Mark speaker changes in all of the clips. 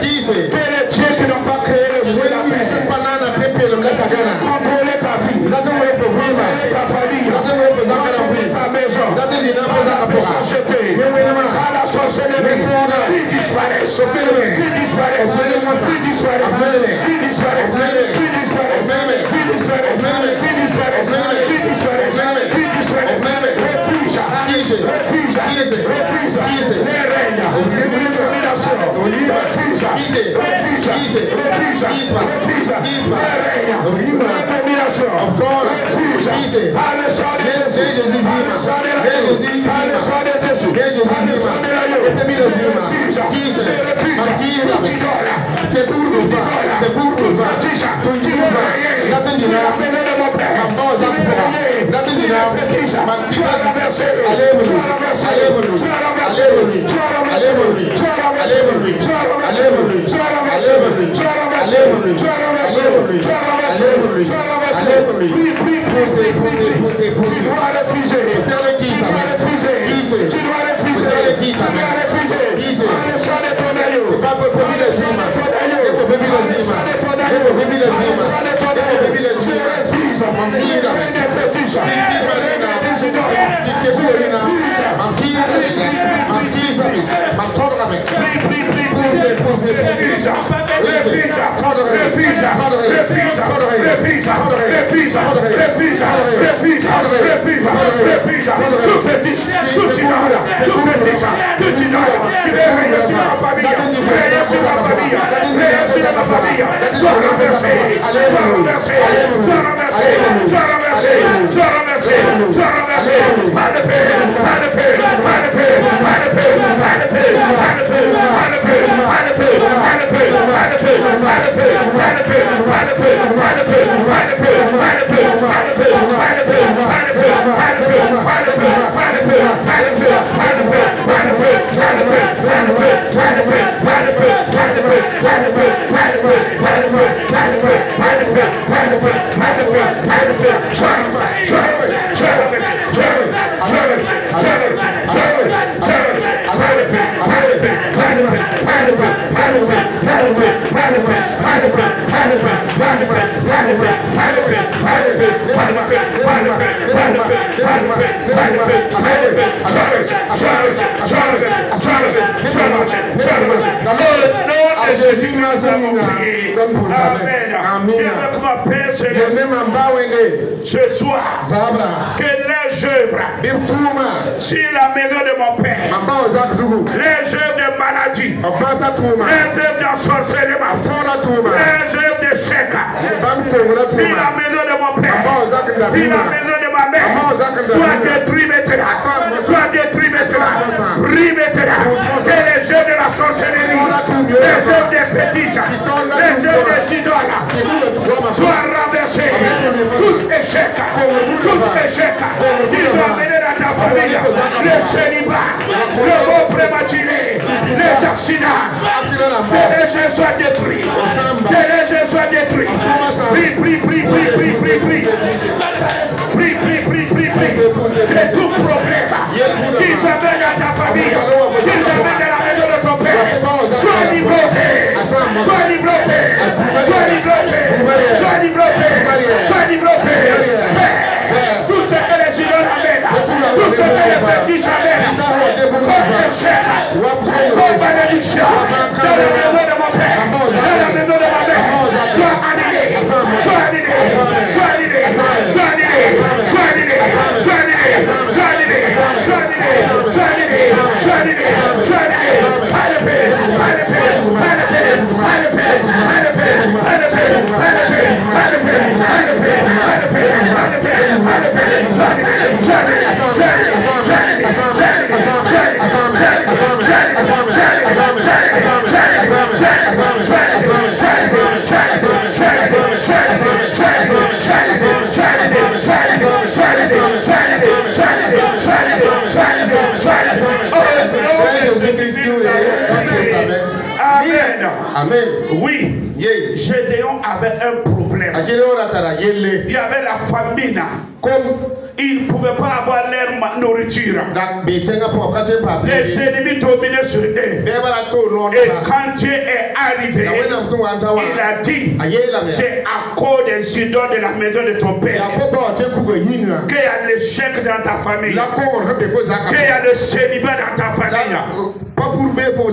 Speaker 1: Qui c'est? Dieu qui n'a pas créé le Ce soir, que les œuvres sur la maison de mon père, les œuvres de maladie, les œuvres d'ensorcellement, les œuvres de chèque, sur la maison de mon père, sur la maison de ma mère, soit détruit maintenant, soit détruit maintenant, prie maintenant, que les œuvres de la sorcellerie, les œuvres des fétiches, les œuvres des idoles, soient renversées, tout échec, qu'ils ont amené dans ta famille, le célibat, le mot prématuré, les accidents, que les gens soient détruits, que les gens soient détruits. Que tout problème qu'ils amènent dans ta famille, qu'ils amènent dans la maison de ton père, sois livré, sois livré, sois livré, sois livré, sois livré. Tout ce que les idoles amènent, tout ce que les fétiches amènent, comme échec, comme malédiction, dans la maison de mon père, dans la maison de ma mère, sois annulé, sois annulé, sois annulé, sois annulé, sois annulé, sois annulé, sois annulé, sois annulé, sois annulé, sois annulé, sois annulé, pas de fait, pas de fait, pas de fait, pas de fait, pas de fait, pas de fait, pas de fait, pas de fait, pas de fait, pas de fait, pas de fait, pas de fait, sois annulé, sois annulé, sois annulé, sois annulé, sois
Speaker 2: Amen.
Speaker 1: Oui, Gédéon avait un problème. Il y avait la famine. Ils ne pouvaient pas avoir leur nourriture. Les ennemis dominaient sur eux. Et quand Dieu est arrivé, il a dit, c'est à cause des idoles de la maison de ton père qu'il y a l'échec dans ta famille, qu'il y a le célibat dans ta famille.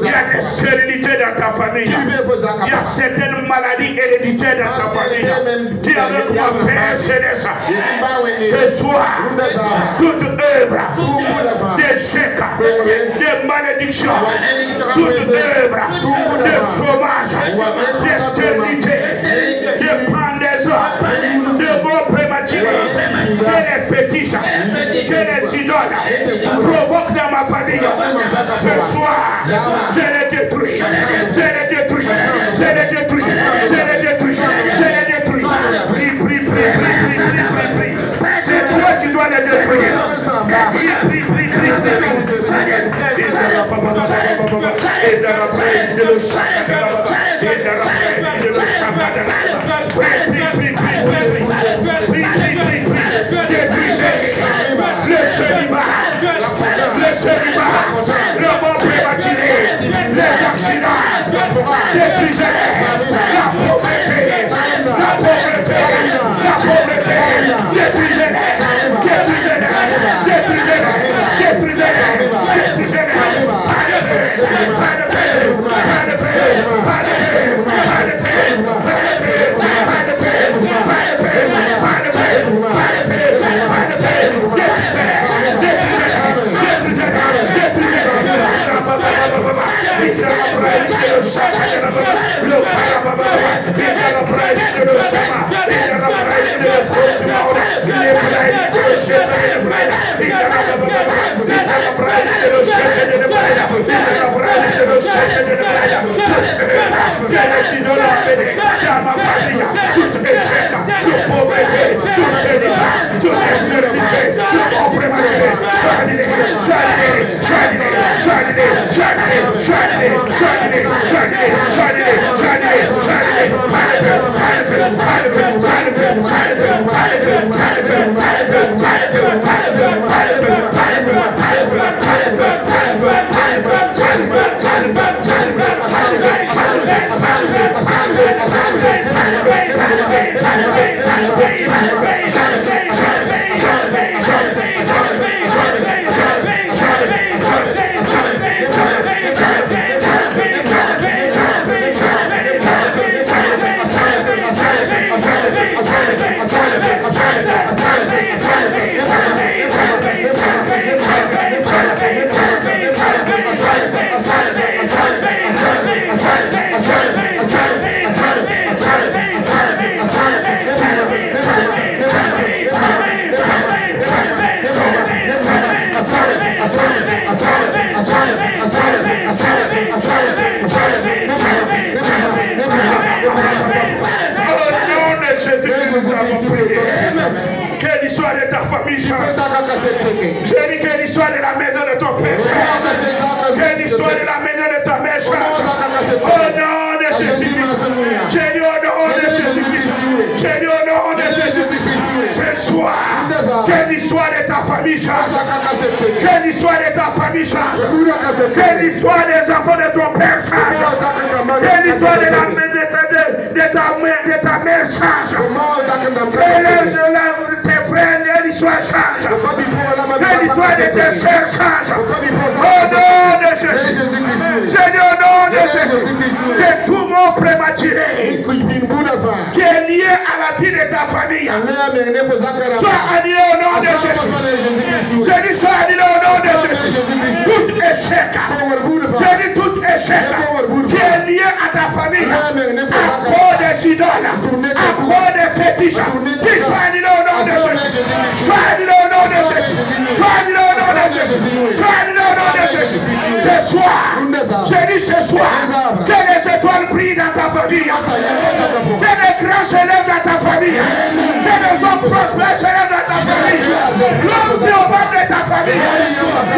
Speaker 1: Il y a des stérilités dans ta famille. Il y a certaines maladies héréditaires dans ta famille. Dis avec moi, Père Céleste, ce soir, toute œuvre d'échec, de malédiction, toute œuvre de chômage, de stérilité, de pendaison, de mots prématurés, que les fétiches, que les idoles provoquent dans ma famille. Ce soir, je les détruis, je les détruis, je les détruis, je les détruis, je les détruis. Prie, prie, prie, prie, prie. C'est toi qui dois les détruire. Prie, prie, prie, prie. Le célibat, le bon prématuré, les accidents, détruisez la pauvreté, la pauvreté, la pauvreté, détruisez, détruisez, détruisez, détruisez, détruisez, Que l'histoire de ta famille change. J'ai dit que l'histoire de la maison de ton père change. Que l'histoire de la maison de ta mère change. Au nom de Jésus-Christ. J'ai dit au nom de Jésus-Christ. J'ai dit au nom de Jésus-Christ. Ce soir, que l'histoire de ta famille change. Que l'histoire de ta famille change. Que l'histoire des enfants de ton père change. Que l'histoire de la maison de ta mère change. Que tes frères, l'histoire change. Que l'histoire de tes soeurs change. Au nom de Jésus. J'ai dit au nom de Jésus. Que tout mot prématuré qui est lié à la vie de ta famille soit annulé au nom de Jésus. J'ai dit soit annulé au nom de Jésus. Tout échec. J'ai dit tout échec qui est lié à ta famille à cause des idoles, à cause des fétiches. Dis soit annulé au nom de Jésus. Soit annulé au nom de Jésus. Soit annulé au nom de Jésus. Soit annulé au nom de Jésus. Ce soir, j'ai dit ce soir, que les étoiles brillent dans ta famille. Que les grands se lèvent dans ta famille. Que les hommes prospères se lèvent dans ta famille. L'homme vient au membre de ta famille.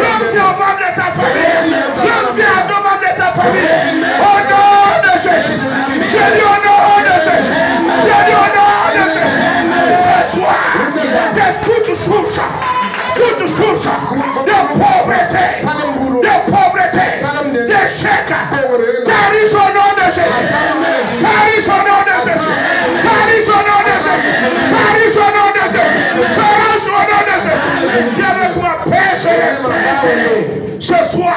Speaker 1: L'homme vient au membre de ta famille. L'homme vient au membre de ta famille. Au nom de Jésus. Je dis au nom de Jésus. Je dis au nom de Jésus. Ce soir, c'est toute source de pauvreté, d'échec. Caris au nom de Jésus. Caris au nom de Jésus. Caris au nom de Jésus. Caris au nom de Jésus. Caris au nom de Jésus. Viens avec moi, Père Céleste. Ce soir,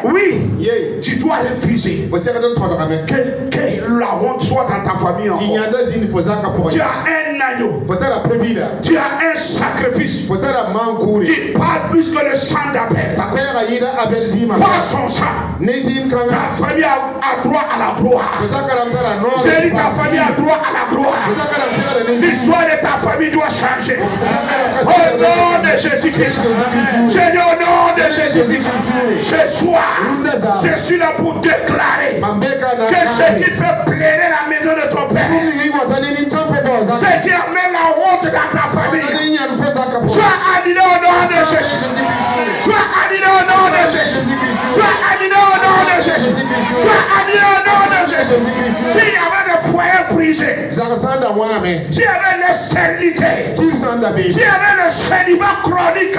Speaker 1: Oui, tu dois refuser que la honte soit dans ta famille. Tu as un agneau. Tu as un sacrifice qui parle plus que le sang d'Abel. Pas son sang. Ta famille a droit à la gloire. J'ai dit ta famille a droit à la gloire. L'histoire de ta famille doit changer. Au nom de Jésus-Christ. J'ai dit au nom de Jésus-Christ. Ce soir, je suis là pour déclarer que ce qui fait pleurer la maison de ton père, ce qui amène la honte dans ta famille, soit annulé au nom de Jésus. Soit annulé au nom de Jésus. Soit annulé au nom de Jésus. Soit annulé au nom de Jésus. S'il y avait des foyers brisés, s'il y avait la stérilité, s'il y avait le célibat chronique,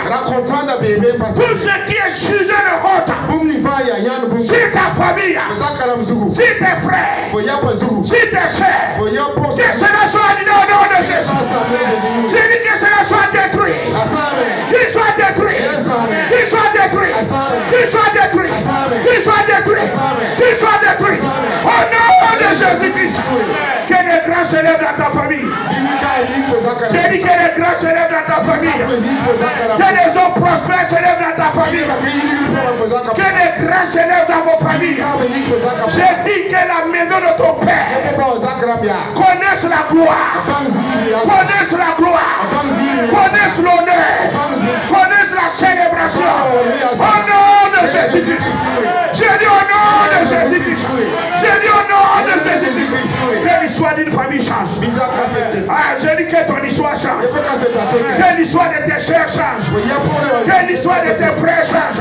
Speaker 1: tout ce qui est sujet de honte, si ta famille, si tes frères, si tes soeurs, que cela soit annulé au nom de Jésus. J'ai dit que cela soit détruit. Qu'il soit détruit. Qu'il soit détruit. Qu'il soit détruit. Qu'il soit détruit. Qu'il soit détruit. Au nom de Jésus-Christ. Que les grands se lèvent dans ta famille. J'ai dit que les grands se lèvent dans ta famille. Que les hommes prospères se lèvent dans ta famille. Que les grands se lèvent dans vos familles. J'ai dit que la maison de ton père connaisse la gloire. Connaisse la gloire. Connaisse l'honneur. Connaisse la célébration. Au nom de Jésus-Christ. J'ai dit au nom de Jésus-Christ. J'ai dit au nom de Jésus-Christ. Que l'histoire d'une famille change. J'ai dit que ton histoire change. Que l'histoire de tes chers change. Que l'histoire de tes frères change.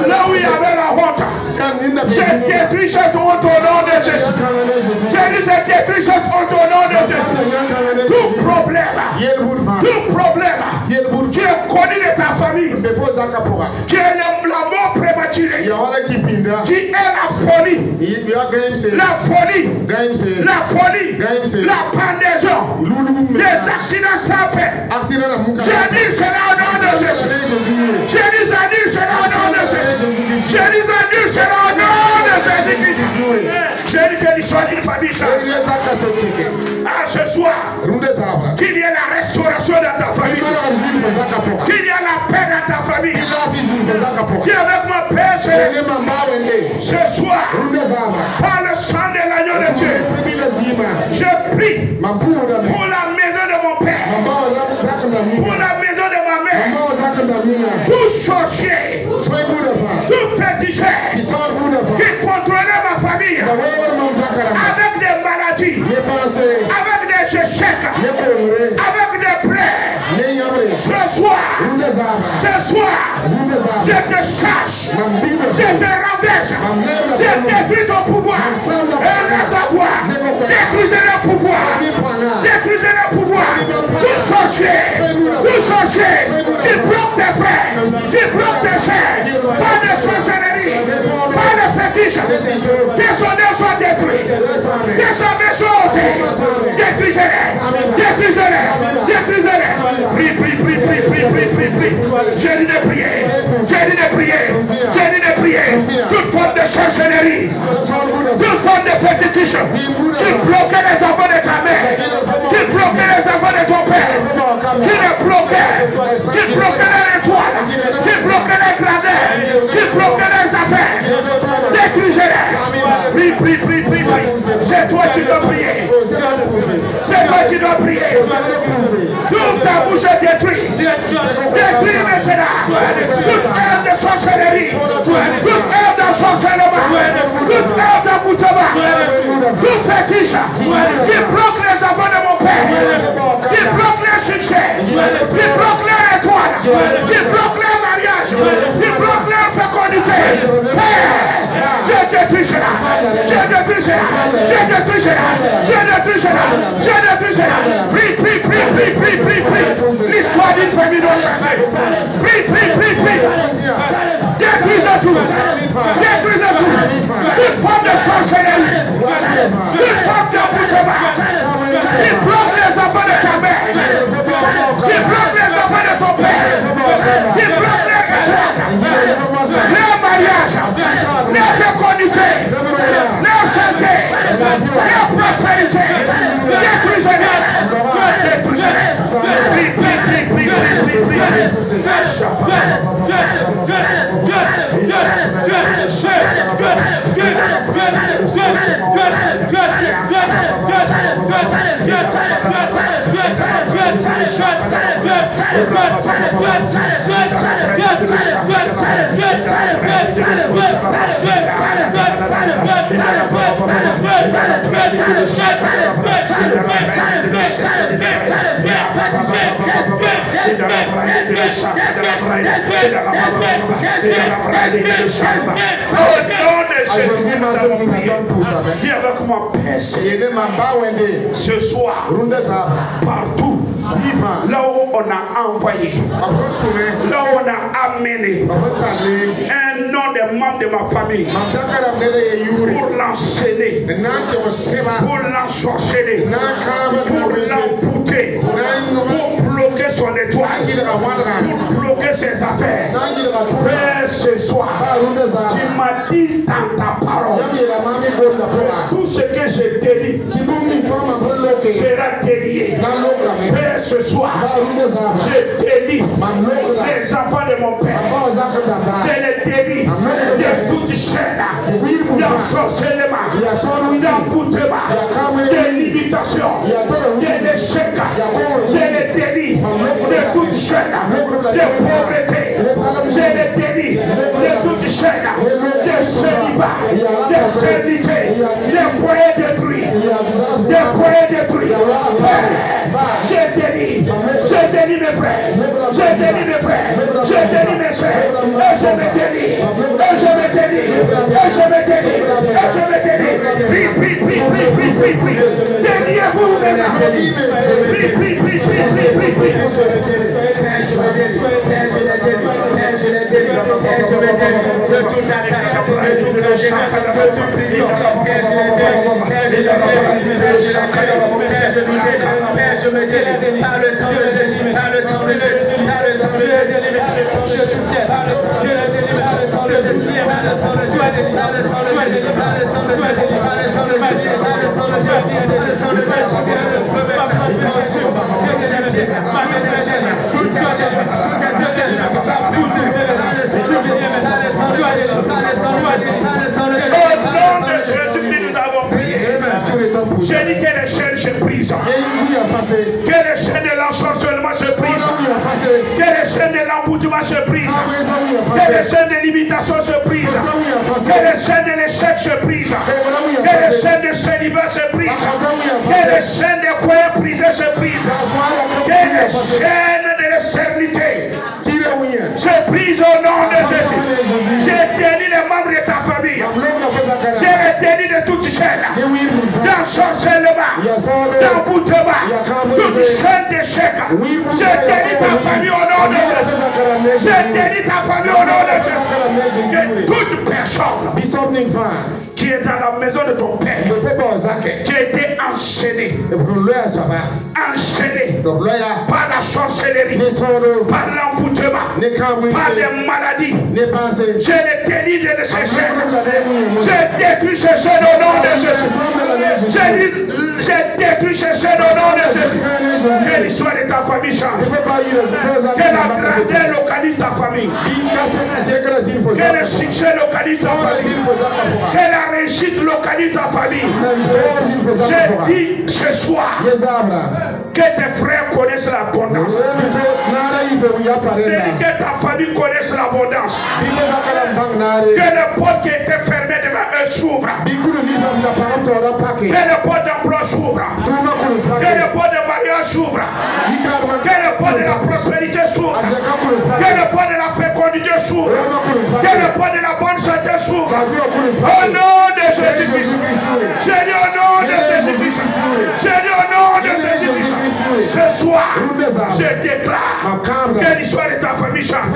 Speaker 1: Là où il y avait la honte, j'ai détruit cette honte au nom de Jésus. J'ai dit j'ai détruit cette honte au nom de Jésus. Tout problème qui est connu de ta famille, qui est la mort prématurée, qui est la folie, la pendaison, les accidents sans fin. J'ai dit cela au nom de Jésus. J'ai dit cela au nom de Jésus. J'ai dit cela au nom de Jésus. J'ai dit que l'histoire d'une famille change. Ce soir, qu'il y ait la restauration dans ta famille, qu'il y ait la paix dans ta famille, qu'il y ait avec ma paix ce soir, par le sang de l'agneau de Dieu, je prie pour la maison de mon père, pour la maison de ma mère, tout sorcier, tout féticheur qui contrôlait ma famille avec des maladies, avec des échecs, avec des plaies. Ce soir, je te chasse, je te renverse, je détruis ton pouvoir et ta voix, détruisez le pouvoir, détruisez le pouvoir, tout sorcier qui bloque tes frères, qui bloque tes sœurs, pas de sorcellerie, pas de fétiche, que son œuvre soit détruite, que sa main soit ôtée, détruisez-les, détruisez-les, détruisez-les. Prie. J'ai dit de prier, toute forme de sorcellerie, toute forme de fétiche qui bloquait les enfants de ta mère, qui bloquait les enfants de ton père, qui les bloquait les étoiles, qui bloquait les gradins, qui bloquait les affaires, détruisez-les. Prie. C'est toi qui dois prier. C'est toi qui dois prier. Toute ta bouche est détruite. Détruis maintenant. Toute œuvre de sorcellerie, toute œuvre de sorcellement, toute œuvre d'aboutement, tout fétiche qui bloque les enfants de mon père, qui bloque les succès, qui bloque les étoiles, qui bloque les mariages, qui bloque les fécondités. Je détruis cela. Prie. L'histoire d'une famille doit changer. Prie. Détruisez tout. Toute forme de sorcellerie, toute forme d'aboutement qui bloque les enfants de ta mère, qui bloque les enfants de ton père, qui bloque les mariages, Dis avec moi, Père, ce soir, partout, là où on a envoyé, là où on a amené un nom des membres de ma famille pour l'enchaîner, pour l'ensorceler, pour l'envoûter, pour bloquer son étoile, pour bloquer ses affaires. Père, ce soir, tu m'as dit dans ta parole, tout ce que je délie sera délié. Père, ce soir, je délie les enfants de mon Père. Je les délie de toute chaîne, d'ensorcellement, d'envoûtement, de limitation, de l'échec. Je les délie de toute chaîne, de pauvreté. Je les délie de toute chaîne, de célibat, de stérilité, de foyers détruits, de foyers détruits. J'ai délie mes frères, j'ai délie mes frères, j'ai délie mes soeurs, et je me délie, et je me délie, et je me délie, et je me délie. Prie, déliez-vous maintenant. Prie. De toute attaque, de toute je me délie par le sang de Jésus, par le sang de Jésus, par le sang de Jésus, par le sang de Jésus, par le sang de Jésus, par le sang de Jésus, par le sang de Jésus, par le sang de Jésus, par le sang de Jésus, par le sang de Jésus, par le sang de Jésus, par le sang de Jésus, j'ai dit que les chaînes se brisent, que les chaînes de l'ensorcellement se brisent, que les chaînes de l'envoûtement se brisent, que les chaînes de limitation se brisent, que les chaînes de l'échec se brisent, que les chaînes de célibat se brisent, que les chaînes de foyers brisés se brisent, que les chaînes de l'éternité se brisent au nom de Jésus. J'ai délié les membres de ta famille, j'ai délié de toute chaîne, d'ensorcellement, d'envoûtement, toute chaîne d'échec. J'ai délié ta famille au nom de Jésus. J'ai délié ta famille au nom de Jésus. Que toute personne qui est dans la maison de ton Père, qui a été enchaînée, par la sorcellerie, par l'envoûtement, par les maladies, j'ai les délit de ces chaînes. J'ai détruit ces chaînes au nom de Jésus. J'ai détruit ces chaînes au nom de Jésus. Que l'histoire de ta famille change. Que la grandeur localise ta famille. Que le succès localise ta famille. Que la réussite localise ta famille. J'ai dit ce soir que tes frères connaissent l'abondance. J'ai dit que ta famille connaisse l'abondance. Que les portes qui étaient fermées devant eux s'ouvrent. Que les portes d'emploi s'ouvrent. Que les portes de mariage s'ouvrent. Que les portes de la prospérité s'ouvrent. Que les portes de la fécondité s'ouvrent. Que les portes de la bonne santé s'ouvrent. Au nom de Jésus-Christ. J'ai dit au nom de Jésus-Christ. J'ai dit au nom de Jésus-Christ. Ce soir, je déclare que l'histoire de ta famille change.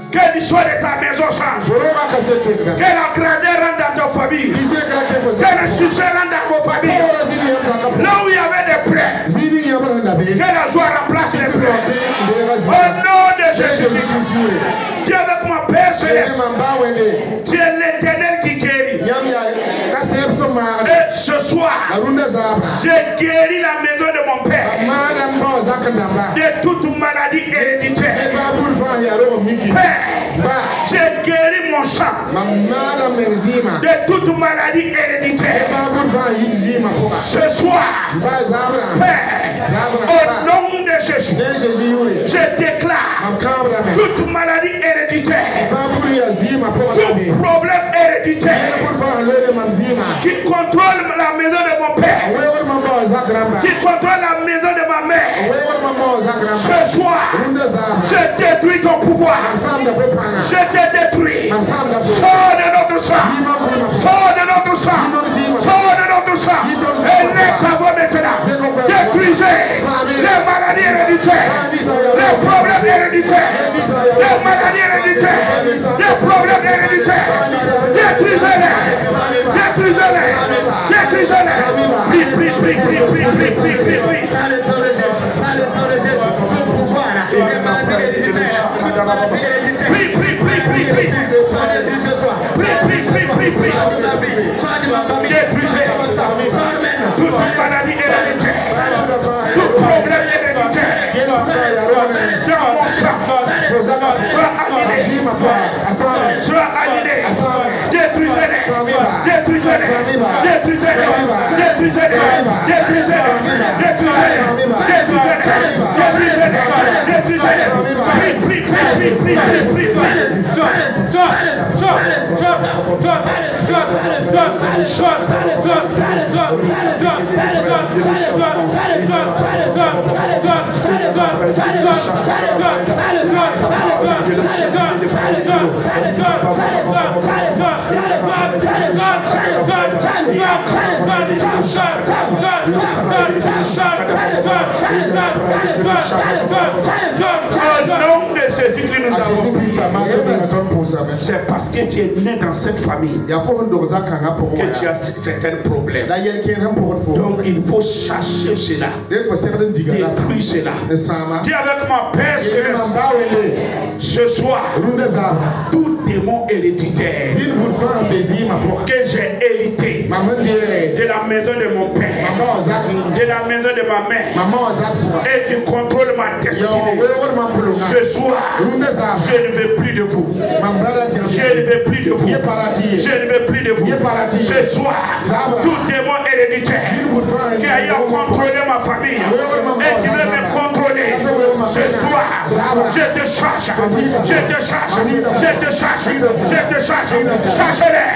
Speaker 1: Que l'histoire de ta maison change. Que la grandeur rentre dans ta famille. Que le succès rentre dans vos familles. Là où il y avait des plaies, que la joie remplace les plaies. Au nom de Jésus-Christ. Dieu avec mon Père céleste. Tu es l'Éternel qui guérit. Et ce soir, j'ai guéri la maison de mon père de toute maladie héréditaire. Père, j'ai guéri mon sang de toute maladie héréditaire. Ce soir, Père, au nom de Jésus, je déclare toute maladie héréditaire, tout problème héréditaire qui contrôle la maison de mon père, qui contrôle la maison de ma mère. Ce soir, je détruis ton pouvoir. Je te détruis. Sors de notre sang. Sors de notre sang. Sors de notre sang. Et les travaux maintenant. Détruisez les maladies héréditaires, les problèmes héréditaires, les maladies héréditaires, les problèmes héréditaires. Détruisez-les. Détruisez-les. Détruisez-les. Prie, prie, prie, prie, prie, prie, prie, prie, prie.
Speaker 3: Allez, sur le geste. Allez, sur le geste. Tout pouvoir. Les maladies héréditaires. Toute maladie héréditaire.
Speaker 1: Prie, prie, prie, prie, prie.
Speaker 3: Ce soir.
Speaker 1: Prie, prie, prie, prie, prie.
Speaker 3: Sois de ma famille.
Speaker 1: Détruisez toute maladie héréditaire, tout problème héréditaire dans mon sang. Sois annulé. Sois annulé. Détruisez-les. Détruisez-les. Détruisez-les. Détruisez-les. Détruisez-les. Détruisez-les. Détruisez-les. Prie, prie, prie, prie, prie, c'est parce que tu es né dans cette famille que tu as certains problèmes. Donc il faut chercher cela, détruire cela. Dis avec ma Père céleste, ce soir, tout démon héréditaire que j'ai hérité de la maison de mon père, de la maison de ma mère, et qui contrôle ma destinée, ce soir, je ne veux plus de vous. Je ne veux plus de vous. Je ne veux plus de vous. Ce soir, tout démon héréditaire qui a eu à contrôler ma famille et qui veut me contrôler, ce soir, je te cherche. Je te cherche. Je te cherche. Je te cherche. Cherchez-les.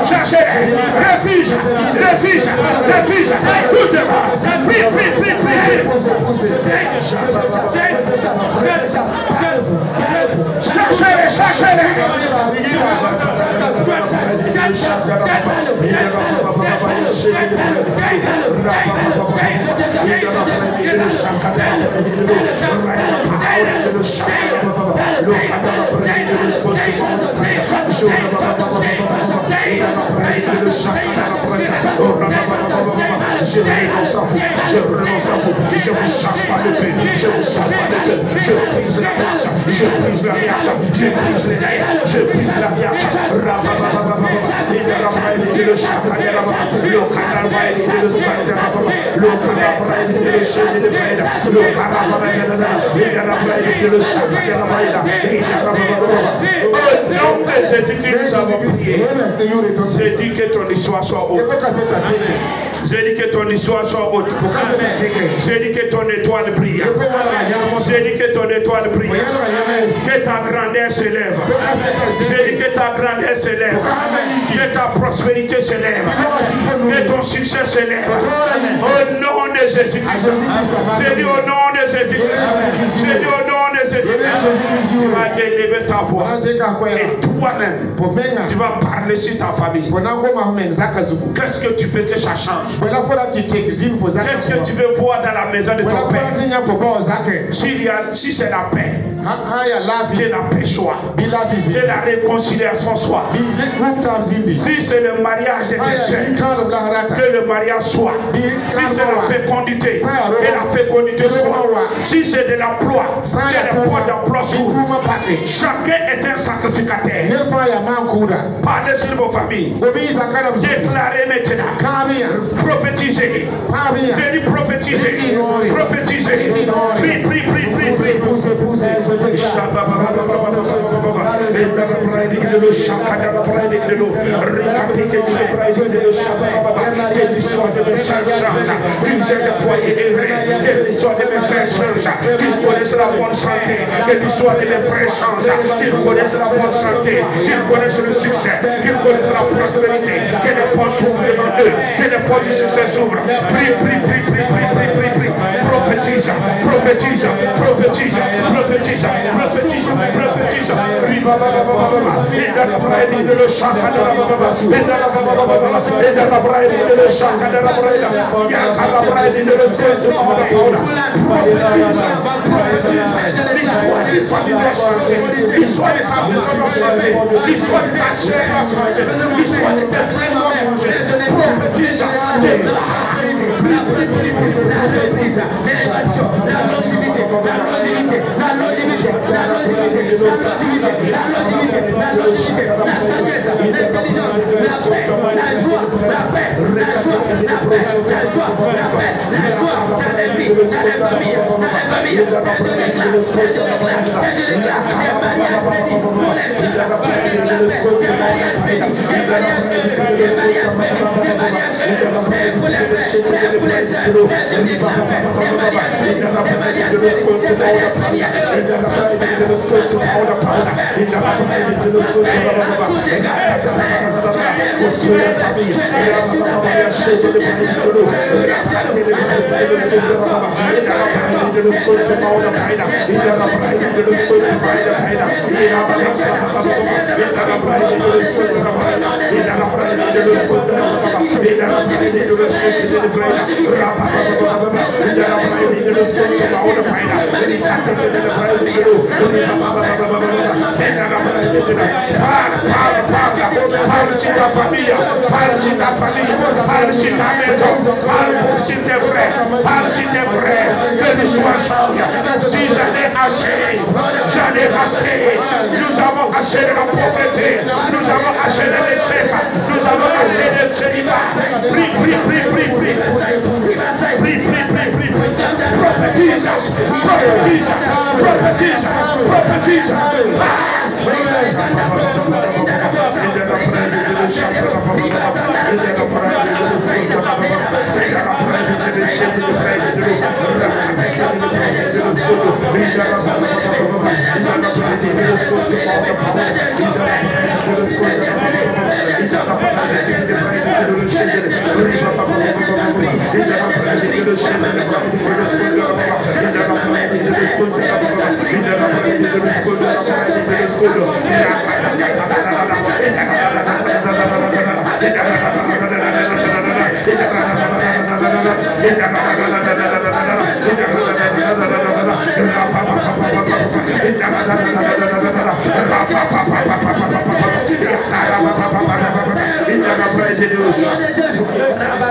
Speaker 1: Cherchez-les. Refuge. Refuge. Refuge. Tout démon. Prie, prie, prie, prie. Cherchez-les. Cherchez-les. J'ai dit que ton histoire soit haute. J'ai dit que ton histoire soit haute. J'ai dit que ton étoile brille. J'ai dit que ton étoile brille. Que ta grandeur s'élève. J'ai dit que ta grandeur s'élève. Que ta prospérité s'élève. Que ton succès s'élève. Au nom de Jésus-Christ. J'ai dit au nom de Jésus-Christ. J'ai dit au nom de Jésus-Christ. Tu vas élever ta voix. Et toi-même, tu vas parler sur ta famille. Qu'est-ce que tu veux que ça change? Qu'est-ce que tu veux voir dans la maison de ton père? Si c'est la paix, Que la paix soit. Que la réconciliation soit. Si c'est le mariage de tes sœurs, que le mariage soit. Si c'est la fécondité, que la fécondité soit. Si c'est de l'emploi, que le poids d'emploi soit. Chacun est un sacrificateur. Parlez sur vos familles. Déclarez maintenant. Prophétisez. J'ai dit prophétiser. Prophétiser. Prie, prie, prie, prie, prie. Qu'ils connaissent la bonne santé, que l'histoire de mes frères change, qu'ils connaissent la bonne santé, qu'ils connaissent le succès, qu'ils connaissent la prospérité, que les portes s'ouvrent devant eux, que les portes du succès s'ouvrent. Prie, prie, prie, prie, prie, prie, prie. Prophétise, prophétise, prophétise, prophétise, prophétise, prophétise. Et dans la braille de le chant, et dans la braille de le chant, et dans la braille de le l'histoire des familles va changer, l'histoire des familles va changer, l'histoire de ta chair va changer, l'histoire de tes frères va changer. Prophétise, la prospérité, la justice, l'élévation, la longévité, la longévité, la longévité, la longévité, la longévité, la longévité, la longévité, la sagesse, l'intelligence, la paix, la joie, la paix, la joie, la paix, la joie, la paix, la joie, dans les vies, dans les familles, je déclare, des mariages bénis pour les filles, je déclare des mariages bénis, des mariages bénis, des mariages bénis, des mariages bénis, pour les frères, pour les sœurs, je déclare des mariages bénis, des mariages bénis, des mariages bénis, parle sur ta famille, parle sur ta famille, parle sur ta maison, parle sur tes frères, parle sur tes frères, que l'histoire change. Si j'en ai assez, j'en ai assez. Nous avons assez de la pauvreté, nous avons assez de l'échec, nous avons assez de célibat. Prie, prie, prie, prie, prie, prie, prie, prie, prie, prophétise, prophétise, prophétise, prophétise.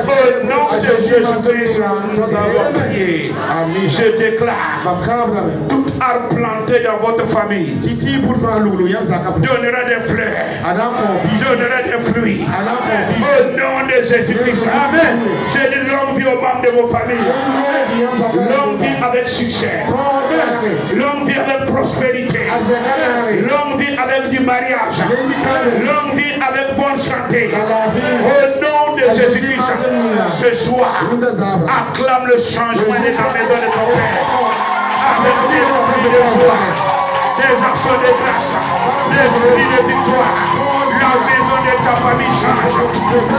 Speaker 1: Au nom de Jésus-Christ, nous avons prié. Je déclare, toute arbre plantée dans votre famille donnera des fleurs, donnera des fruits. Au nom de Jésus-Christ. Amen. J'ai dit longue vie aux membres de vos familles. Longue vie avec succès. Longue vie avec prospérité. Longue vie avec du mariage. Longue vie avec bonne santé. Au nom de Jésus-Christ, ce soir, acclame le changement de la maison de ton Père. Avec des esprits de joie, des actions de grâce, des esprits de victoire. La maison de ta famille change.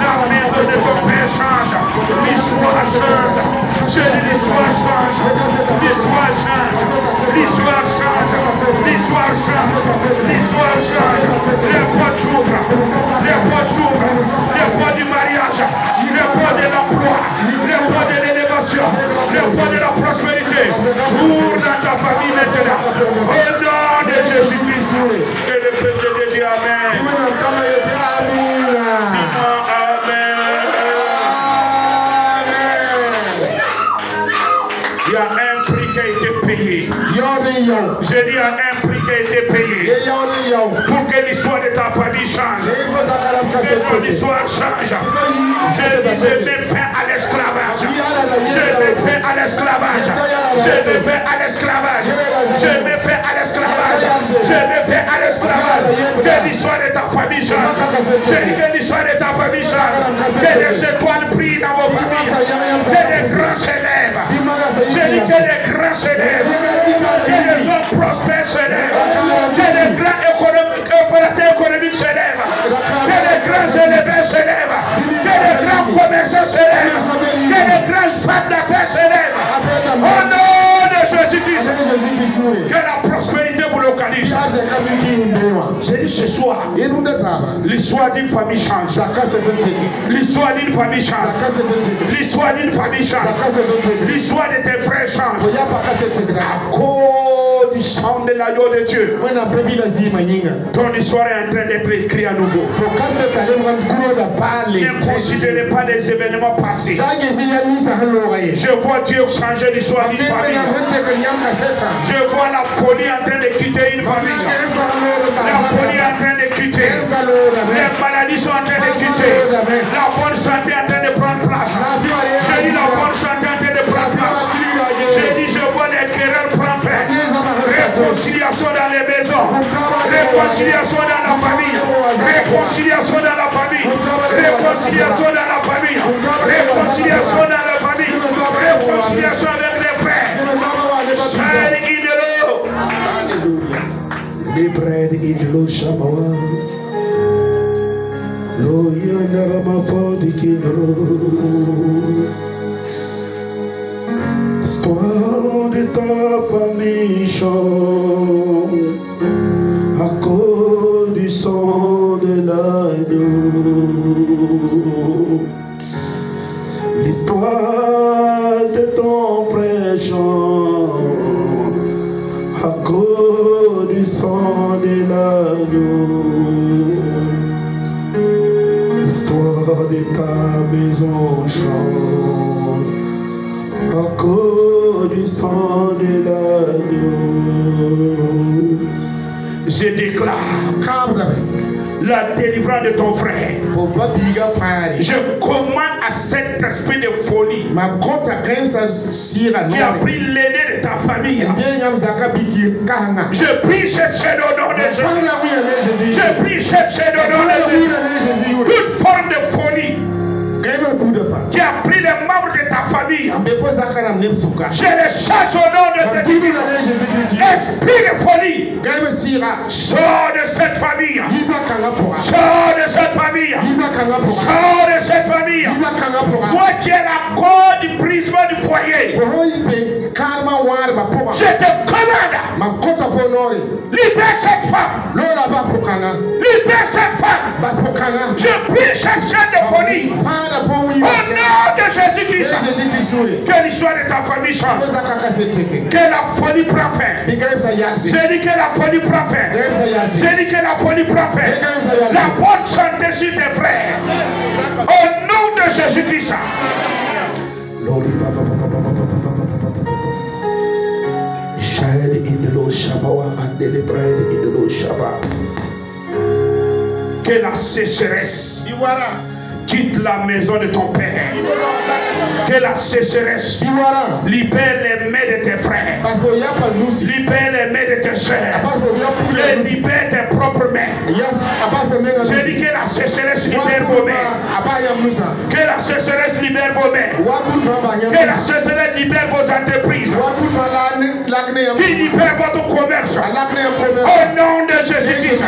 Speaker 1: La maison de ton Père change. L'histoire change. Je dis l'histoire change. L'histoire change. L'histoire change. L'histoire change. L'histoire change. Les portes s'ouvrent. Les portes s'ouvrent. Les portes du mariage. Les portes de l'emploi. Les portes de l'élévation. Les portes de la prospérité. S'ouvrent dans ta famille maintenant. J'ai dit à un prix qui a été payé pour que l'histoire de ta famille change. Que ton histoire change. Je mets fin à l'esclavage. Je mets fin à l'esclavage. Je mets fin à l'esclavage. Je mets fin à l'esclavage. Je mets fin à l'esclavage. Que l'histoire de ta famille change. Je dis que l'histoire de ta famille change. Que les étoiles brillent dans vos familles. Que les grands s'élèvent. Je dis que les grands s'élèvent. Que les hommes prospères s'élèvent. Que les grands opérateurs économiques s'élèvent. Que les grands éleveurs s'élèvent. Que les grands commerçants s'élèvent. Que les grandes femmes d'affaires s'élèvent. Au nom de Jésus-Christ. Que la prospérité vous localise. J'ai dit ce soir, l'histoire d'une famille change. L'histoire d'une famille change. L'histoire d'une famille change. L'histoire de tes frères change. À cause du sang de l'agneau de Dieu. Ton histoire est en train d'être écrite à nouveau. Ne considérez pas les événements passés. Je vois Dieu changer l'histoire d'une famille. Je vois la folie en train de quitter une famille. La folie est en train de quitter. Les maladies sont en train de quitter. La bonne santé est en train de prendre place. Je dis la bonne santé est en train de prendre place. Je dis je vois les querelles prendre fin. Réconciliation dans les maisons. Réconciliation dans la famille. Réconciliation dans la famille. Réconciliation dans la famille. Réconciliation dans la famille. Réconciliation avec les frères. Shine in the Lord. The bread in the Lord Shabbat. Lo yanarama for the king. Histoire de ta famille chante à cause du sang de l'agneau. L'histoire de ton frère chante à cause du sang de l'agneau. L'histoire de ta maison chante à cause du sang de l'agneau. Je déclare la délivrance de ton frère. Je commande à cet esprit de folie qui a pris l'aîné de ta famille. Je prie cette chaîne au nom de Jésus. Je prie cette chaîne au nom de Jésus. Toute forme de folie qui a pris les membres de ta famille, je les chasse au nom de Jésus. Esprit de folie, sors de cette famille. Sors de cette famille. Sors de cette famille. Moi qui ai la cause du brisement du foyer, je te commande, libère cette femme. Libère cette femme. Je prie cette chaîne de folie. Au nom de Jésus-Christ, que l'histoire de ta famille change. Que la folie prend fin. J'ai dit que la folie prend fin. J'ai dit que la folie prend fin. La bonne santé sur tes frères. Au nom de Jésus-Christ. Shine in the Lord Shabbat and the bride in the Lord Shabbat. Que la sécheresse quitte la maison de ton père. Que la sécheresse libère les mains de tes frères. Libère les mains de tes soeurs. Libère tes propres mains. Je dis que la sécheresse libère vos mains. Que la sécheresse libère vos mains. Que la sécheresse libère vos entreprises. Qui libère votre commerce. Au nom de Jésus-Christ.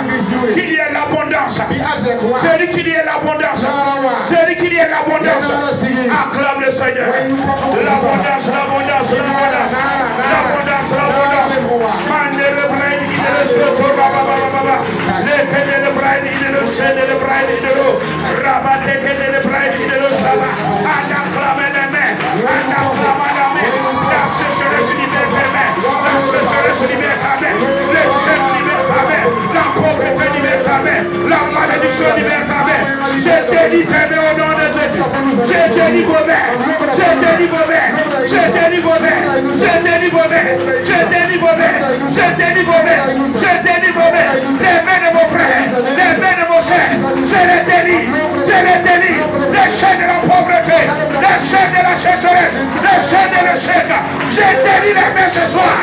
Speaker 1: Qu'il y ait l'abondance. Je dis qu'il y ait l'abondance. Je dis qu'il y ait l'abondance. Acclame le Seigneur. L'abondance, l'abondance, l'abondance. L'abondance, l'abondance. Mande le brain, il est le soto, les pédés le brain, il est le chêne, le brain, il est l'eau. Rabatte le brain, il est le chaba. Acclame les mains. Acclame la main. La sécheresse libère tes mains. La sécheresse libère ta main. Le chêne libère ta main. La pauvreté libère ta main. La malédiction libère ta main. Je délie tes mains au nom de Jésus. Je délie vos mains. Je délie vos mains. Je délie vos mains. Je délie vos mains. Je délie vos mains. Je délivre vos mains. Je délivre vos mains. Les mains de vos frères. Les mains de vos sœurs. Je les délivre. Je les délivre. Les chaînes de la pauvreté. Les chaînes de la sécheresse. Les chaînes de l'échec. Je délie les mains ce soir.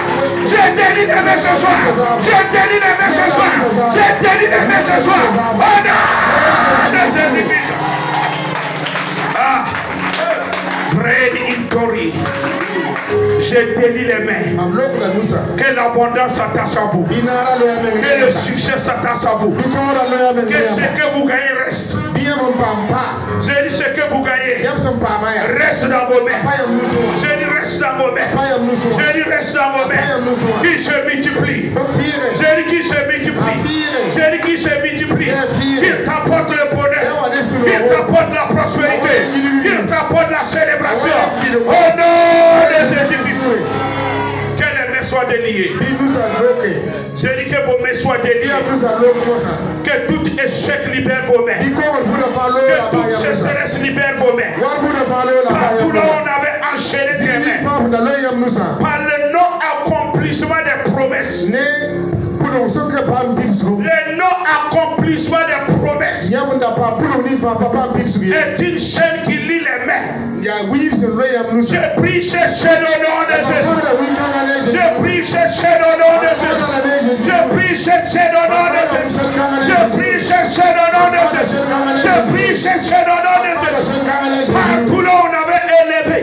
Speaker 1: Je délie les mains ce soir. Je délie les mains ce soir. Je délie les mains ce soir. Oh non! Ah! Bread in Tori. Je délie les mains. Que l'abondance s'attache à vous. Que le succès s'attache à vous. Que ce que vous gagnez reste. J'ai dit ce que vous gagnez reste dans vos mains. J'ai dit reste dans vos mains. J'ai dit reste dans vos mains. Qui se multiplie. J'ai dit qui se multiplie. J'ai dit qui se multiplie. Qu'il t'apporte le bonheur. Qu'il t'apporte la prospérité. Qu'il t'apporte la célébration. Au nom de Jésus-Christ. Que les mains soient déliées. J'ai dit que vos mains soient déliées. Que tout échec libère vos mains. Que toute sécheresse libère vos mains. Partout là on avait enchaîné des mains. Par le non-accomplissement des promesses. Le non-accomplissement des promesses est une chaîne qui lie les mains. Je prie ces chaînes au nom de Jésus. Je prie ces chaînes au nom de Jésus. Je prie ces chaînes au nom de Jésus. Je prie ces chaînes au nom de Jésus. Je prie ces chaînes au nom de Jésus. Partout là on avait élevé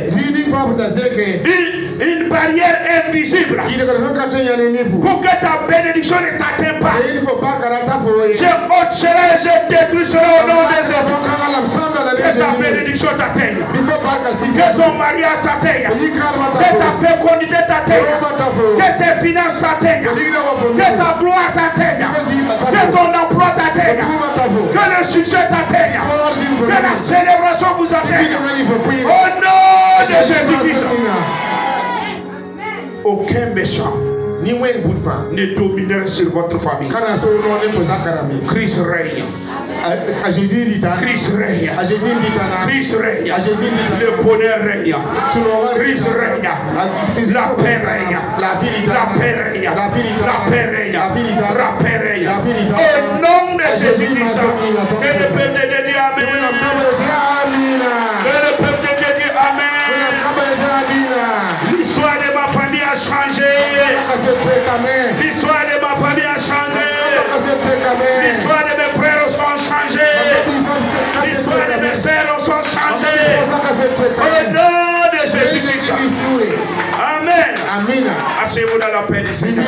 Speaker 1: une barrière invisible pour que ta bénédiction ne t'atteinte pas. Je ôte cela et je détruis cela au nom de Jésus. Que ta bénédiction t'atteigne. Que ton mariage t'atteigne. Que ta fécondité t'atteigne. Que tes finances t'atteignent. Que ta gloire t'atteigne. Que ton emploi t'atteigne. Que le succès t'atteigne. Que la célébration vous atteigne. Au nom de Jésus-Christ. Aucun méchant ne dominerait sur votre famille. Christ règne. Christ règne. Christ règne. Le bonheur règne. Christ règne. La paix règne. La paix règne. La paix règne. La paix règne. Au nom de Jésus-Christ. Que le peuple de Dieu dit Amen. Que le peuple de Dieu dit Amen. L'histoire de ma famille a changé. L'histoire de ma famille a changé. L'histoire de mes frères ont changé. L'histoire de mes sœurs ont changé. Au nom de Jésus-Christ. Amen. Asseyez-vous dans la paix du Seigneur.